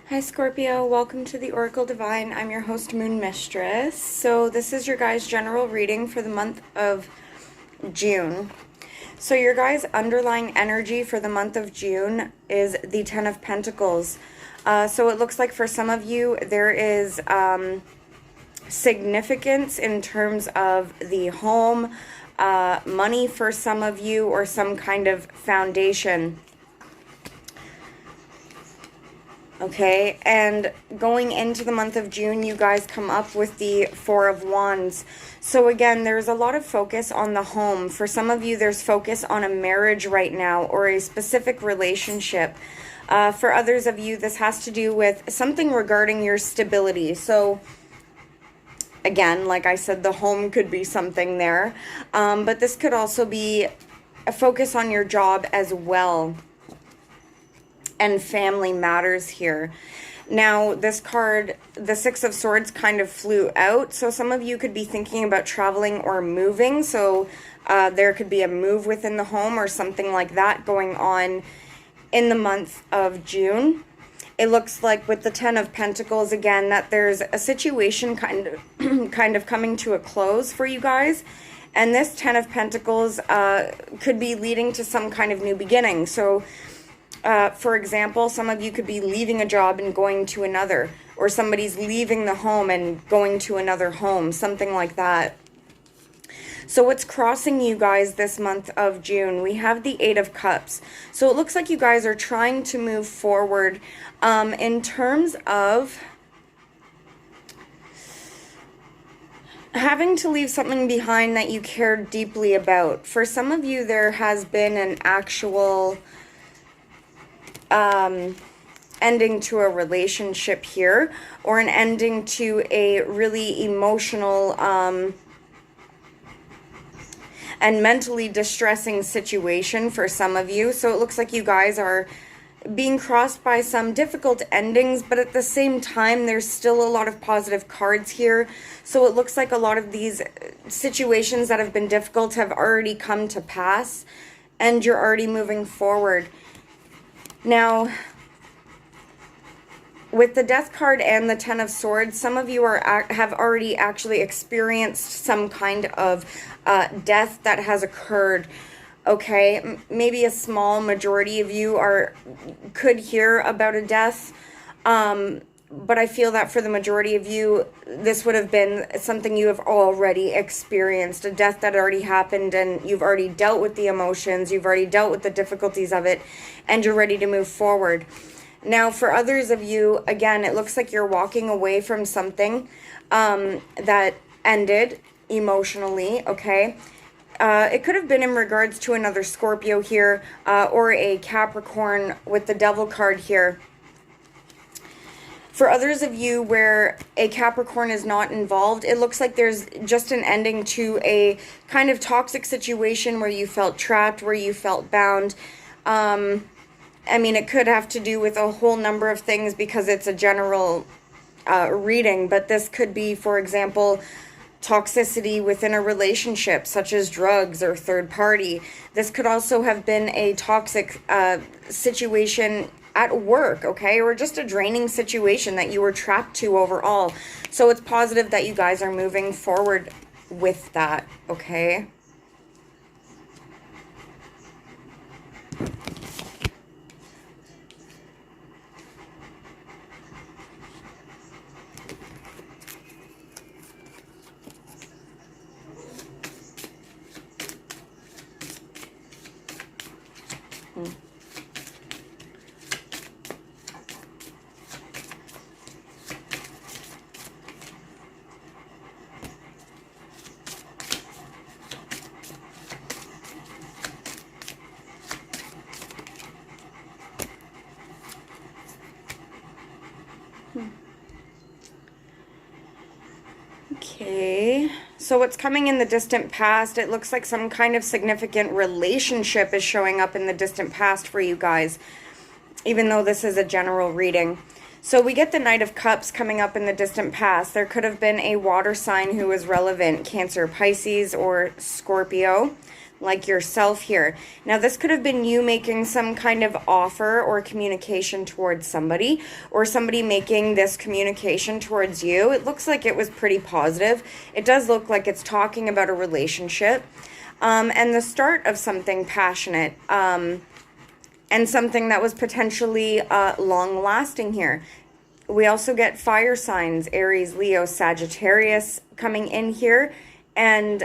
Hi Scorpio, welcome to the Oracle Divine. I'm your host, Moon Mistress. So this is your guys' general reading for the month of June. So your guys' underlying energy for the month of June is the Ten of Pentacles. So it looks like for some of you there is significance in terms of the home, money for some of you, or some kind of foundation. Okay, and going into the month of June, you guys come up with the Four of Wands. So again, there's a lot of focus on the home. For some of you, there's focus on a marriage right now or a specific relationship. For others of you, this has to do with something regarding your stability. So again, like I said, the home could be something there. But this could also be a focus on your job as well. And family matters here. Now, this card, the Six of Swords, kind of flew out. So some of you could be thinking about traveling or moving. So there could be a move within the home or something like that going on in the month of June. It looks like with the Ten of Pentacles, again, that there's a situation kind of coming to a close for you guys. And this Ten of Pentacles could be leading to some kind of new beginning. So for example, some of you could be leaving a job and going to another, or somebody's leaving the home and going to another home, something like that. So what's crossing you guys this month of June? We have the Eight of Cups. So it looks like you guys are trying to move forward in terms of having to leave something behind that you care deeply about. For some of you, there has been an actual ending to a relationship here, or an ending to a really emotional and mentally distressing situation for some of you. So it looks like you guys are being crossed by some difficult endings, but at the same time there's still a lot of positive cards here. So it looks like a lot of these situations that have been difficult have already come to pass and you're already moving forward. Now, with the Death card and the Ten of Swords, some of you have already actually experienced some kind of death that has occurred. Okay, maybe a small majority of you could hear about a death, but I feel that for the majority of you, this would have been something you have already experienced, a death that already happened, and you've already dealt with the emotions, you've already dealt with the difficulties of it, and you're ready to move forward. Now, for others of you, again, it looks like you're walking away from something that ended emotionally, okay? It could have been in regards to another Scorpio here, or a Capricorn with the Devil card here. For others of you where a Capricorn is not involved, it looks like there's just an ending to a kind of toxic situation where you felt trapped, where you felt bound. I mean, it could have to do with a whole number of things because it's a general reading, but this could be, for example, toxicity within a relationship, such as drugs or third party. This could also have been a toxic situation at work, okay, or just a draining situation that you were trapped to overall. So it's positive that you guys are moving forward with that, okay? Okay, so what's coming in the distant past, it looks like some kind of significant relationship is showing up in the distant past for you guys, even though this is a general reading. So we get the Knight of Cups coming up in the distant past. There could have been a water sign who was relevant, Cancer, Pisces, or Scorpio. like yourself here. Now, this could have been you making some kind of offer or communication towards somebody, or somebody making this communication towards you. It looks like it was pretty positive. It does look like it's talking about a relationship, and the start of something passionate, and something that was potentially long-lasting here. We also get fire signs, Aries, Leo, Sagittarius coming in here, and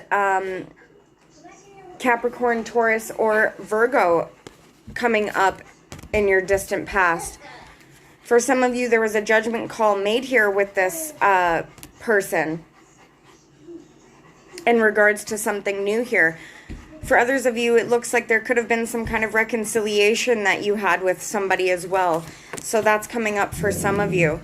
Capricorn, Taurus, or Virgo coming up in your distant past. For some of you, there was a judgment call made here with this person in regards to something new here. For others of you, it looks like there could have been some kind of reconciliation that you had with somebody as well. So that's coming up for some of you.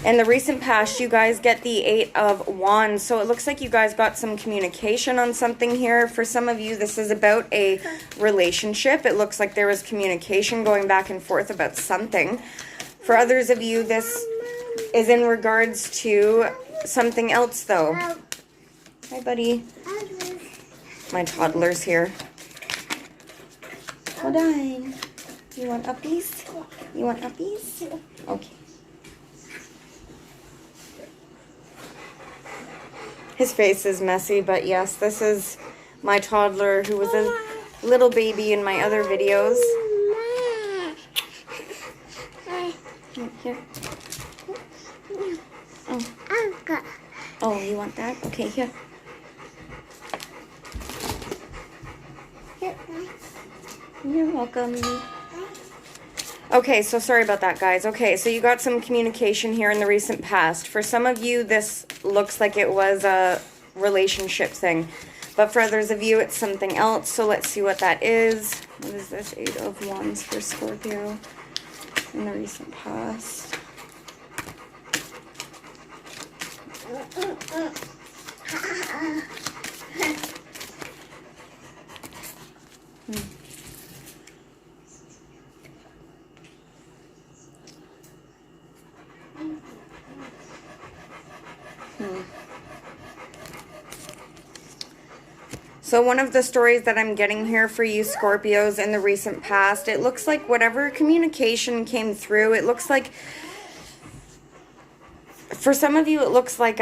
In the recent past, you guys get the 8 of Wands. So it looks like you guys got some communication on something here. For some of you, this is about a relationship. It looks like there was communication going back and forth about something. For others of you, this is in regards to something else, though. Hi, buddy. My toddler's here. Hold on. You want uppies? You want uppies? Okay. His face is messy, but yes, this is my toddler who was a little baby in my other videos. Here. Oh, you want that? Okay, here. You're welcome. Okay, so sorry about that, guys. Okay, so you got some communication here in the recent past. For some of you, this looks like it was a relationship thing. But for others of you, it's something else. So let's see what that is. What is this? 8 of Wands for Scorpio in the recent past. So one of the stories that I'm getting here for you Scorpios in the recent past, it looks like whatever communication came through, it looks like, for some of you, it looks like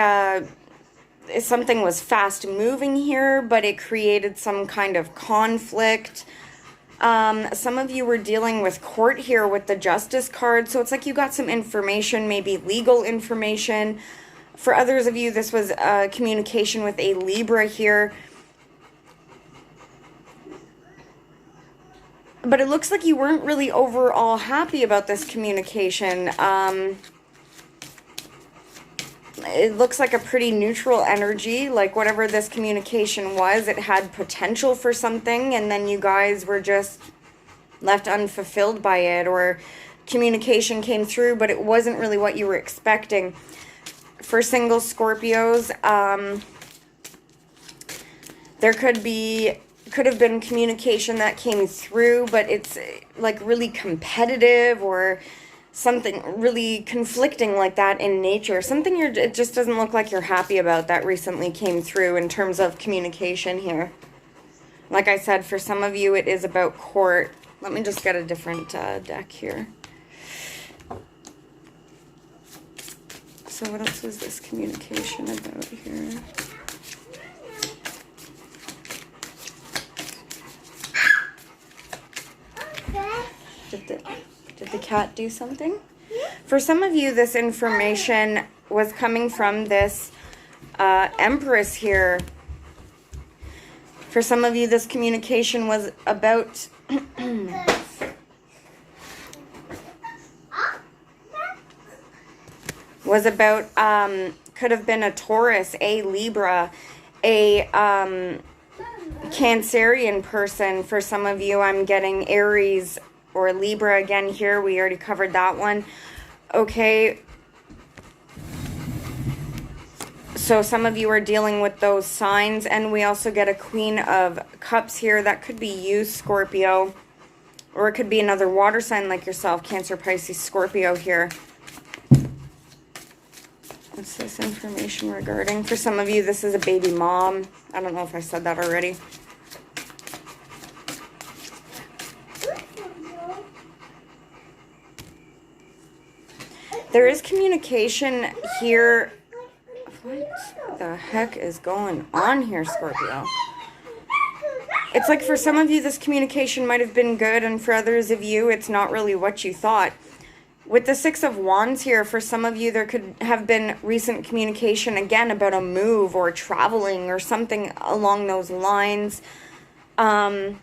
something was fast moving here, but it created some kind of conflict. Some of you were dealing with court here with the Justice card, so it's like you got some information, maybe legal information. For others of you, this was communication with a Libra here. But it looks like you weren't really overall happy about this communication. It looks like a pretty neutral energy, like whatever this communication was, it had potential for something, and then you guys were just left unfulfilled by it, or communication came through, but it wasn't really what you were expecting. For single Scorpios, there could have been communication that came through, but it's like really competitive or something really conflicting like that in nature. Something it just doesn't look like you're happy about that recently came through in terms of communication here. Like I said, for some of you, it is about court. Let me just get a different deck here. So what else was this communication about here? Did the cat do something? For some of you, this information was coming from this Empress here. For some of you, this communication was about could have been a Taurus, a Libra, a Cancerian person. For some of you, I'm getting Aries or Libra again here. We already covered that one. Okay. So some of you are dealing with those signs. And we also get a Queen of Cups here. That could be you, Scorpio. Or it could be another water sign like yourself, Cancer, Pisces, Scorpio here. What's this information regarding? For some of you, this is a baby mom. I don't know if I said that already. There is communication here. What the heck is going on here, Scorpio? It's like for some of you, this communication might have been good, and for others of you, it's not really what you thought. With the Six of Wands here, for some of you, there could have been recent communication, again, about a move or traveling or something along those lines. Paired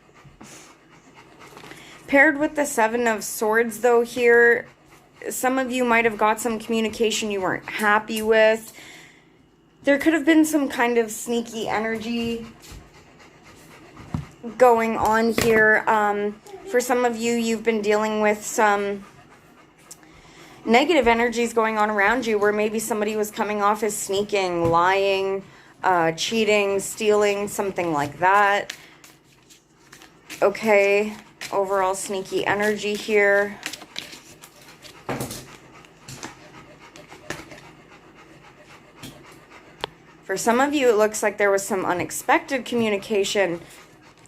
with the Seven of Swords, though, here, some of you might have got some communication you weren't happy with. There could have been some kind of sneaky energy going on here. For some of you, you've been dealing with some negative energies going on around you, where maybe somebody was coming off as sneaking, lying, cheating, stealing, something like that. Okay, overall sneaky energy here. For some of you, it looks like there was some unexpected communication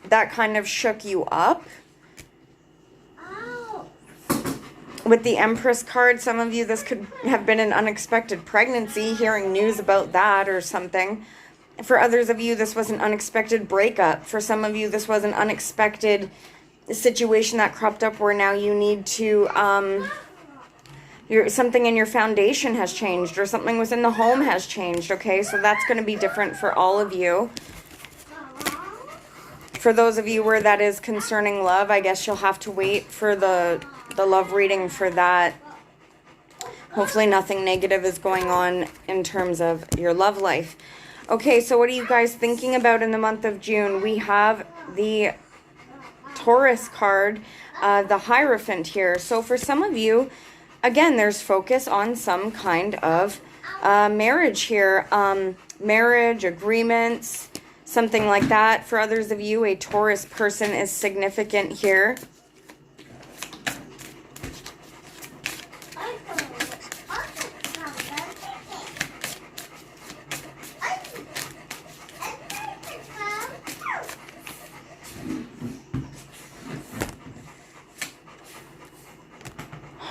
that kind of shook you up. With the Empress card, some of you, this could have been an unexpected pregnancy, hearing news about that or something. For others of you, this was an unexpected breakup. For some of you, this was an unexpected situation that cropped up where now you need to, something in your foundation has changed, or something within the home has changed, okay? So that's going to be different for all of you. For those of you where that is concerning love, I guess you'll have to wait for the love reading for that. Hopefully nothing negative is going on in terms of your love life. Okay, so what are you guys thinking about in the month of June? We have the Taurus card, the Hierophant here. So for some of you, again, there's focus on some kind of marriage here. Marriage, agreements, something like that. For others of you, a Taurus person is significant here.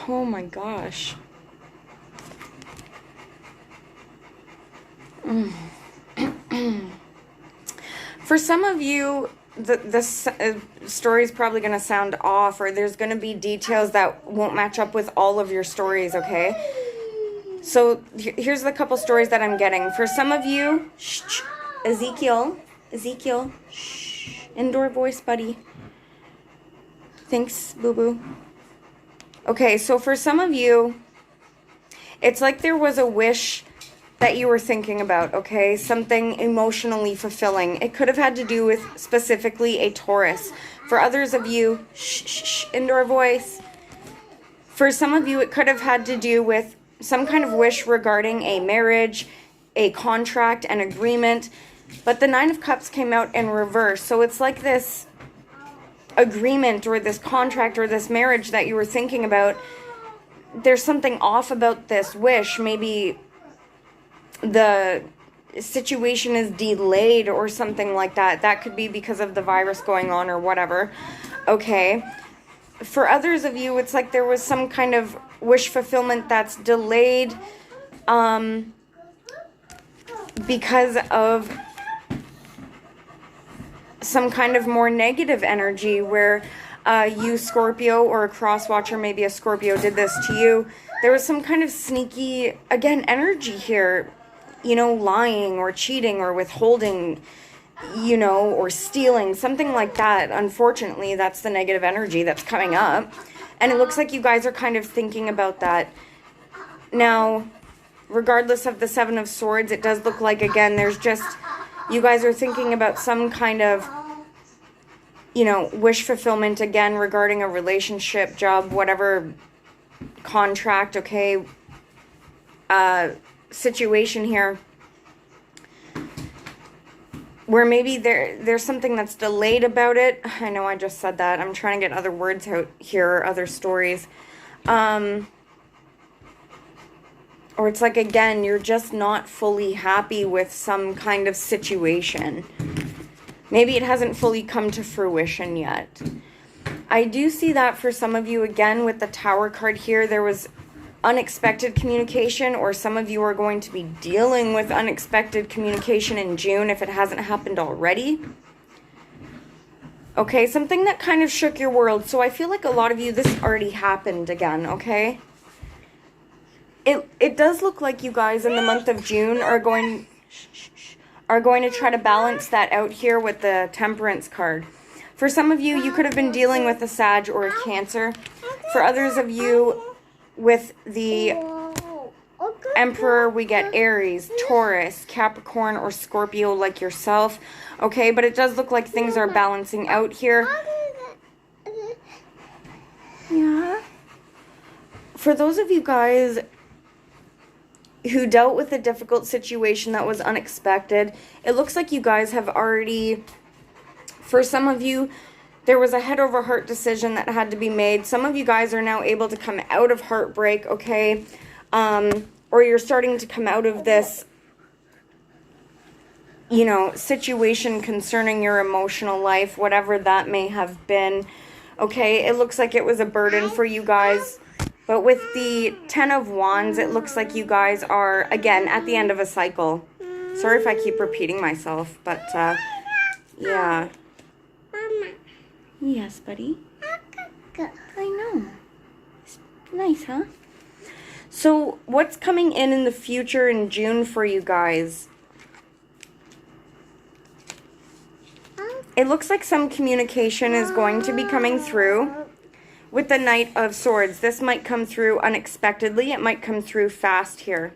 Oh my gosh. For some of you, the story is probably going to sound off, or there's going to be details that won't match up with all of your stories, okay? So here's the couple stories that I'm getting. For some of you, Ezekiel, shh, indoor voice, buddy. Thanks, boo-boo. Okay, so for some of you, it's like there was a wish that you were thinking about, okay? Something emotionally fulfilling. It could have had to do with specifically a Taurus. For others of you, shh, indoor voice. For some of you, it could have had to do with some kind of wish regarding a marriage, a contract, an agreement. But the Nine of Cups came out in reverse. So it's like this agreement or this contract or this marriage that you were thinking about. There's something off about this wish. Maybe the situation is delayed or something like that. That could be because of the virus going on or whatever. Okay. For others of you, it's like there was some kind of wish fulfillment that's delayed because of some kind of more negative energy where you, Scorpio, or a cross watcher, maybe a Scorpio, did this to you. There was some kind of sneaky, again, energy here, you know, lying or cheating or withholding, you know, or stealing, something like that. Unfortunately, that's the negative energy that's coming up. And it looks like you guys are kind of thinking about that. Now, regardless of the Seven of Swords, it does look like, again, there's just, you guys are thinking about some kind of, you know, wish fulfillment, again, regarding a relationship, job, whatever, contract, okay, situation here, where maybe there's something that's delayed about it. I know I just said that. I'm trying to get other words out here, other stories. Or it's like, again, you're just not fully happy with some kind of situation. Maybe it hasn't fully come to fruition yet. I do see that for some of you, again, with the Tower card here, there was unexpected communication, or some of you are going to be dealing with unexpected communication in June if it hasn't happened already. Okay, something that kind of shook your world. So I feel like a lot of you, this already happened again, okay? It does look like you guys in the month of June are going to try to balance that out here with the Temperance card. For some of you, you could have been dealing with a Sag or a Cancer. For others of you, with the Emperor, we get Aries, Taurus, Capricorn, or Scorpio like yourself. Okay, but it does look like things are balancing out here. Yeah. For those of you guys who dealt with a difficult situation that was unexpected, it looks like you guys have already, for some of you, there was a head over heart decision that had to be made. Some of you guys are now able to come out of heartbreak, okay? Or you're starting to come out of this, you know, situation concerning your emotional life, whatever that may have been, okay? It looks like it was a burden for you guys. But with the 10 of Wands, it looks like you guys are, again, at the end of a cycle. Sorry if I keep repeating myself, but, yeah. Mama. Yes, buddy? I know. It's nice, huh? So, what's coming in the future in June for you guys? It looks like some communication is going to be coming through. With the Knight of Swords, this might come through unexpectedly. It might come through fast here.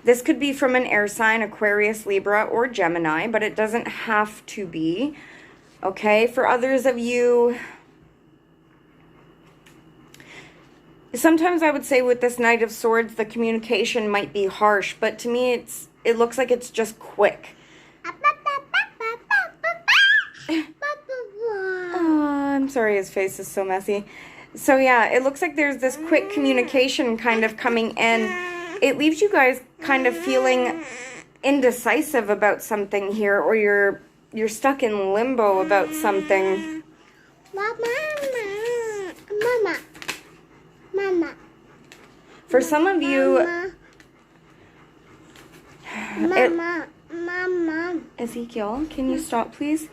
This could be from an air sign, Aquarius, Libra, or Gemini, but it doesn't have to be. Okay, for others of you, sometimes I would say with this Knight of Swords, the communication might be harsh, but to me, it looks like it's just quick. Oh, I'm sorry, his face is so messy. So yeah, it looks like there's this quick communication kind of coming in. It leaves you guys kind of feeling indecisive about something here, or you're stuck in limbo about something. For some of you, Ezekiel, can you stop, please?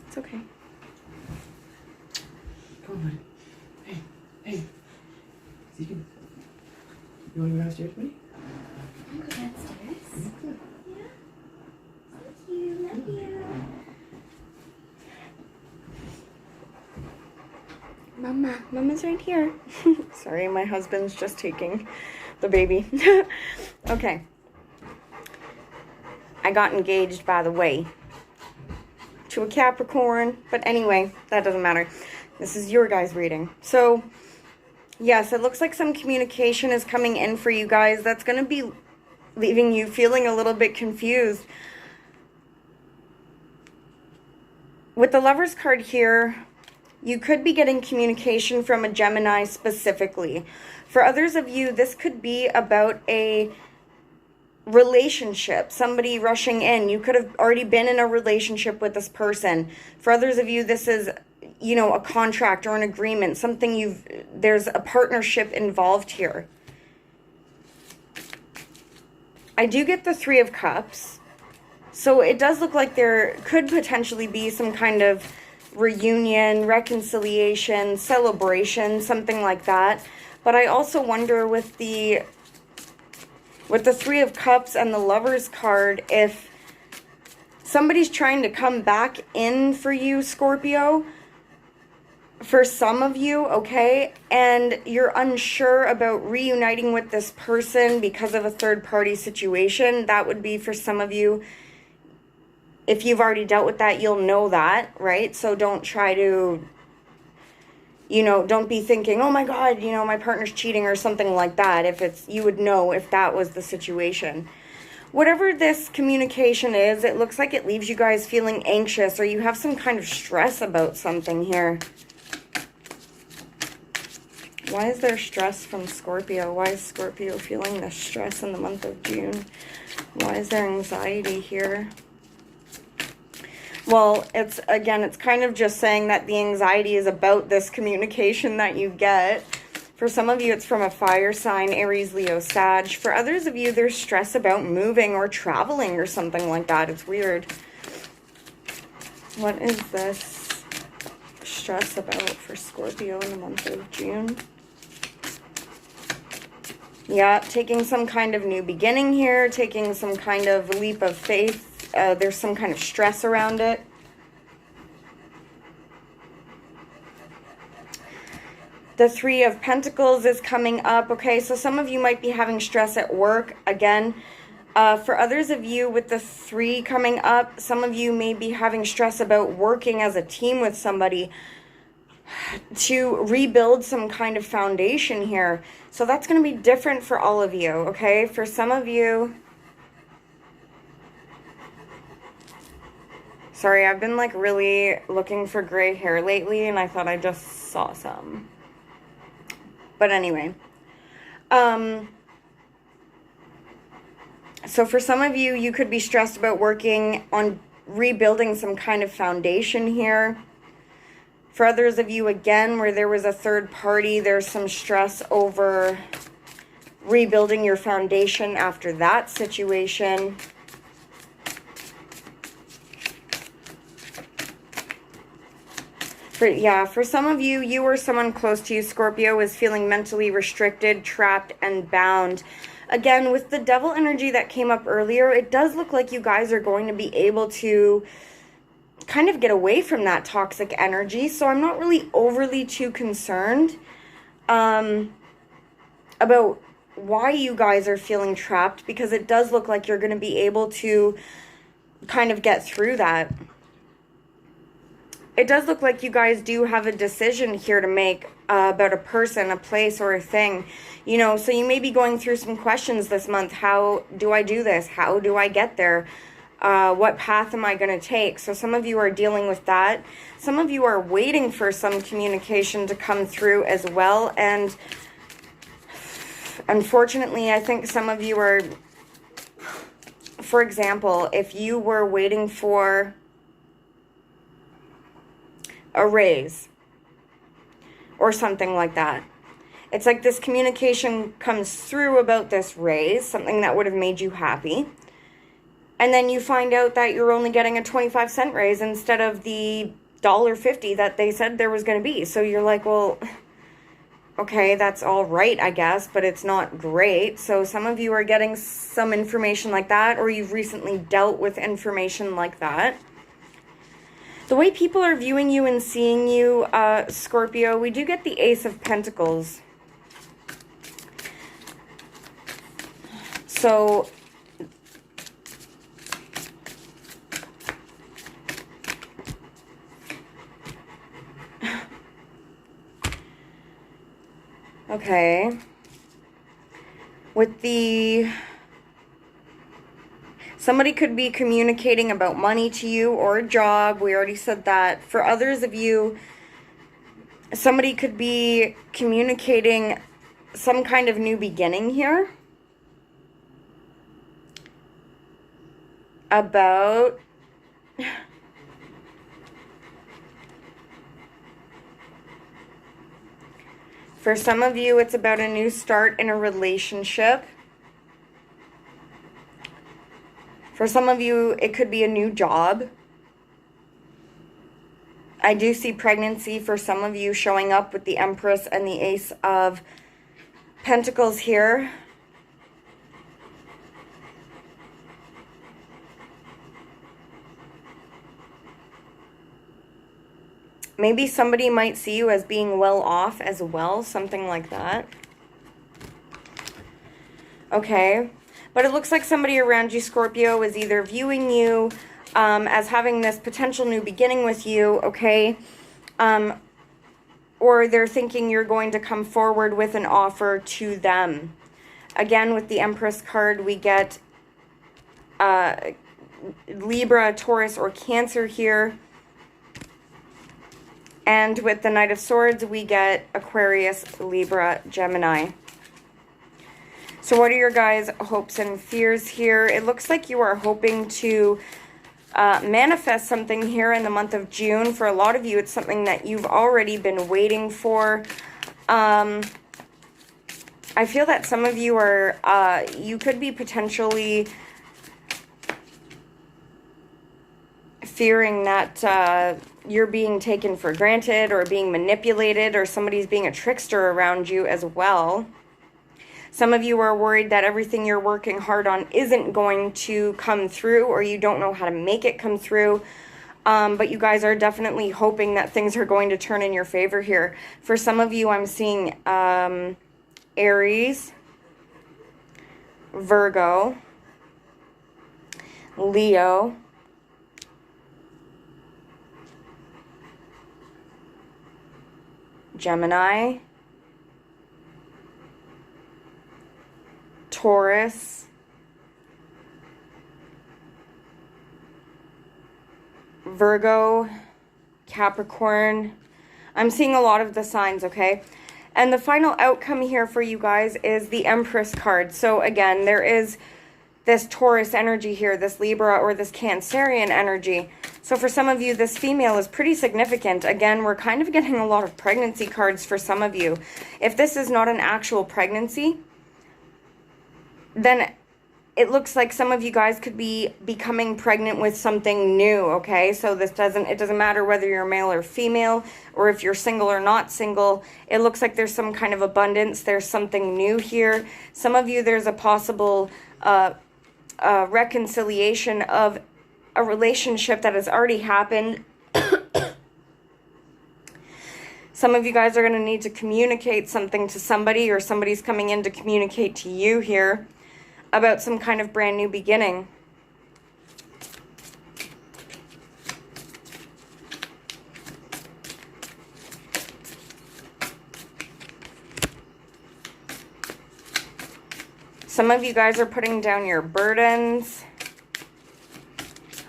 It's okay. Come on, buddy. Hey. Ezekiel. You want to go downstairs, buddy? I'll go downstairs. Yeah. Thank you. Love you. Mama's right here. Sorry, my husband's just taking the baby. Okay. I got engaged, by the way, to a Capricorn, but anyway, that doesn't matter. This is your guys' reading. So, yes, it looks like some communication is coming in for you guys. That's going to be leaving you feeling a little bit confused. With the Lovers card here, you could be getting communication from a Gemini specifically. For others of you, this could be about a relationship, somebody rushing in. You could have already been in a relationship with this person. For others of you, this is, you know, a contract or an agreement, something there's a partnership involved here. I do get the Three of Cups. So it does look like there could potentially be some kind of reunion, reconciliation, celebration, something like that. But I also wonder with the Three of Cups and the Lovers card, if somebody's trying to come back in for you, Scorpio, for some of you, okay, and you're unsure about reuniting with this person because of a third-party situation, that would be for some of you. If you've already dealt with that, you'll know that, right? So don't try to, you know, don't be thinking, oh my God, you know, my partner's cheating or something like that. You would know if that was the situation. Whatever this communication is, it looks like it leaves you guys feeling anxious, or you have some kind of stress about something here. Why is there stress from Scorpio? Why is Scorpio feeling this stress in the month of June? Why is there anxiety here? Well, it's kind of just saying that the anxiety is about this communication that you get. For some of you, it's from a fire sign, Aries, Leo, Sag. For others of you, there's stress about moving or traveling or something like that. It's weird. What is this stress about for Scorpio in the month of June? Yeah, taking some kind of new beginning here, taking some kind of leap of faith. There's some kind of stress around it. The Three of Pentacles is coming up. Okay, so some of you might be having stress at work. Again, for others of you with the 3 coming up, some of you may be having stress about working as a team with somebody to rebuild some kind of foundation here. So that's going to be different for all of you, okay? For some of you... Sorry, I've been like really looking for gray hair lately, and I thought I just saw some. But anyway. So for some of you, you could be stressed about working on rebuilding some kind of foundation here. For others of you, again, where there was a third party, there's some stress over rebuilding your foundation after that situation. For some of you, you or someone close to you, Scorpio, is feeling mentally restricted, trapped, and bound. Again, with the devil energy that came up earlier, it does look like you guys are going to be able to kind of get away from that toxic energy. So I'm not really overly too concerned about why you guys are feeling trapped, because it does look like you're going to be able to kind of get through that. It does look like you guys do have a decision here to make about a person, a place, or a thing. You know, so you may be going through some questions this month. How do I do this? How do I get there? What path am I going to take? So some of you are dealing with that. Some of you are waiting for some communication to come through as well. And unfortunately, I think some of you are, for example, if you were waiting for a raise or something like that, it's like this communication comes through about this raise, something that would have made you happy, and then you find out that you're only getting a 25-cent raise instead of the $1.50 that they said there was going to be. So you're like, well, okay, that's all right, I guess, but it's not great. So some of you are getting some information like that, or you've recently dealt with information like that. The way people are viewing you and seeing you, Scorpio, we do get the Ace of Pentacles. So, okay. With the... Somebody could be communicating about money to you or a job. We already said that. For others of you, somebody could be communicating some kind of new beginning here. About... For some of you, it's about a new start in a relationship. For some of you, it could be a new job. I do see pregnancy for some of you showing up with the Empress and the Ace of Pentacles here. Maybe somebody might see you as being well off as well, something like that. Okay. But it looks like somebody around you, Scorpio, is either viewing you as having this potential new beginning with you, okay? Or they're thinking you're going to come forward with an offer to them. Again, with the Empress card, we get Libra, Taurus, or Cancer here. And with the Knight of Swords, we get Aquarius, Libra, Gemini. So what are your guys' hopes and fears here? It looks like you are hoping to manifest something here in the month of June. For a lot of you, it's something that you've already been waiting for. I feel that some of you are, you could be potentially fearing that you're being taken for granted or being manipulated, or somebody's being a trickster around you as well. Some of you are worried that everything you're working hard on isn't going to come through, or you don't know how to make it come through. But you guys are definitely hoping that things are going to turn in your favor here. For some of you, I'm seeing Aries, Virgo, Leo, Gemini, Taurus, Virgo, Capricorn. I'm seeing a lot of the signs, okay? And the final outcome here for you guys is the Empress card. So again, there is this Taurus energy here, this Libra or this Cancerian energy. So for some of you, this female is pretty significant. Again, we're kind of getting a lot of pregnancy cards for some of you. If this is not an actual pregnancy, then it looks like some of you guys could be becoming pregnant with something new, okay? So it doesn't matter whether you're male or female, or if you're single or not single. It looks like there's some kind of abundance. There's something new here. Some of you, there's a possible reconciliation of a relationship that has already happened. Some of you guys are going to need to communicate something to somebody, or somebody's coming in to communicate to you here about some kind of brand new beginning. Some of you guys are putting down your burdens.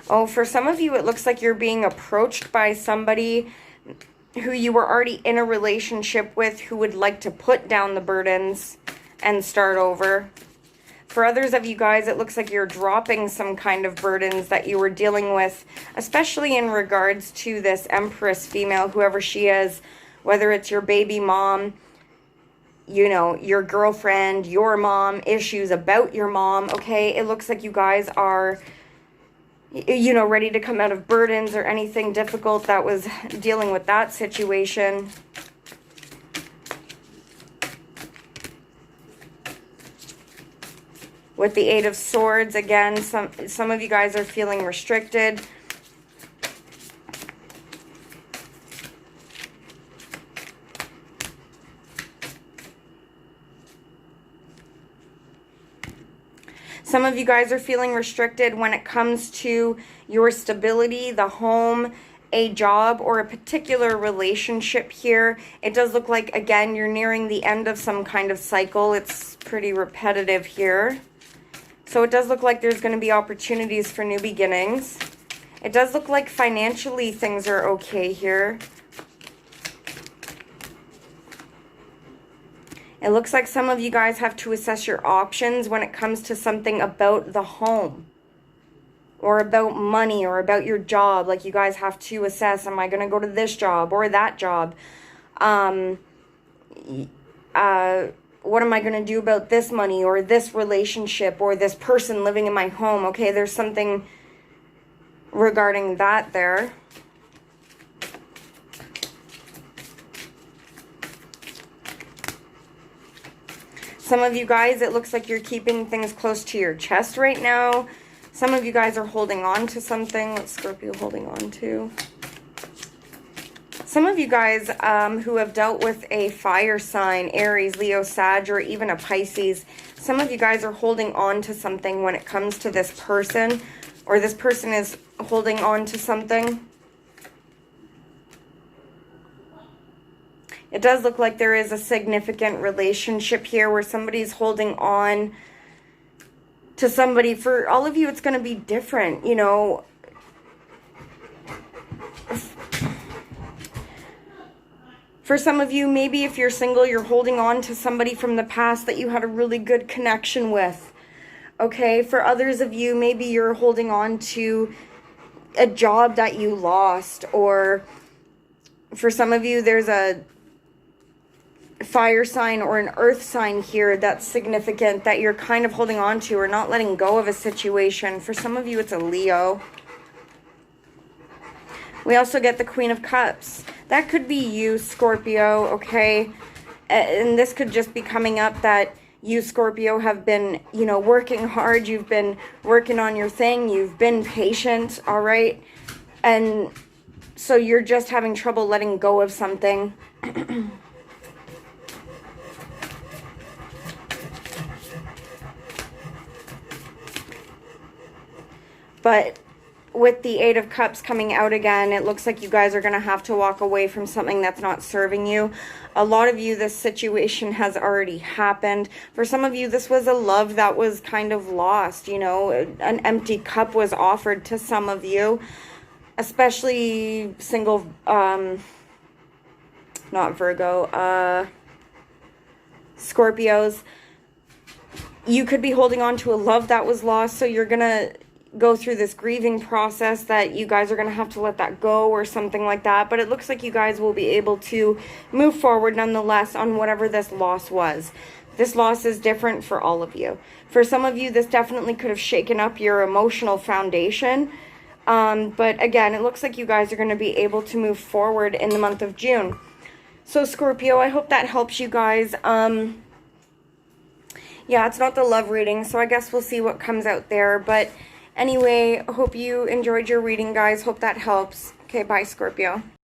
Oh, for some of you, it looks like you're being approached by somebody who you were already in a relationship with, who would like to put down the burdens and start over. For others of you guys, it looks like you're dropping some kind of burdens that you were dealing with, especially in regards to this Empress female, whoever she is, whether it's your baby mom, you know, your girlfriend, your mom, issues about your mom, okay? It looks like you guys are, you know, ready to come out of burdens or anything difficult that was dealing with that situation. With the Eight of Swords, again, some of you guys are feeling restricted. Some of you guys are feeling restricted when it comes to your stability, the home, a job, or a particular relationship here. It does look like, again, you're nearing the end of some kind of cycle. It's pretty repetitive here. So it does look like there's going to be opportunities for new beginnings. It does look like financially things are okay here. It looks like some of you guys have to assess your options when it comes to something about the home, or about money, or about your job. Like, you guys have to assess, am I going to go to this job or that job? What am I going to do about this money, or this relationship, or this person living in my home? Okay, there's something regarding that there. Some of you guys, it looks like you're keeping things close to your chest right now. Some of you guys are holding on to something. What's Scorpio holding on to? Some of you guys who have dealt with a fire sign, Aries, Leo, Sag, or even a Pisces, some of you guys are holding on to something when it comes to this person, or this person is holding on to something. It does look like there is a significant relationship here where somebody's holding on to somebody. For all of you, it's going to be different, you know. For some of you, maybe if you're single, you're holding on to somebody from the past that you had a really good connection with. Okay, for others of you, maybe you're holding on to a job that you lost, or for some of you, there's a fire sign or an earth sign here that's significant that you're kind of holding on to or not letting go of a situation. For some of you, it's a Leo. We also get the Queen of Cups. That could be you, Scorpio, okay? And this could just be coming up that you, Scorpio, have been, you know, working hard. You've been working on your thing. You've been patient, all right? And so you're just having trouble letting go of something. But with the Eight of Cups coming out again, it looks like you guys are going to have to walk away from something that's not serving you. A lot of you, this situation has already happened. For some of you, this was a love that was kind of lost, you know. An empty cup was offered to some of you, especially single, not Virgo, Scorpios. You could be holding on to a love that was lost, so you're going to go through this grieving process that you guys are going to have to let that go or something like that. But it looks like you guys will be able to move forward nonetheless on whatever this loss was. This loss is different for all of you. For some of you, this definitely could have shaken up your emotional foundation. But again, it looks like you guys are going to be able to move forward in the month of June. So Scorpio, I hope that helps you guys. Yeah, it's not the love reading, so I guess we'll see what comes out there. But anyway, hope you enjoyed your reading, guys. Hope that helps. Okay, bye, Scorpio.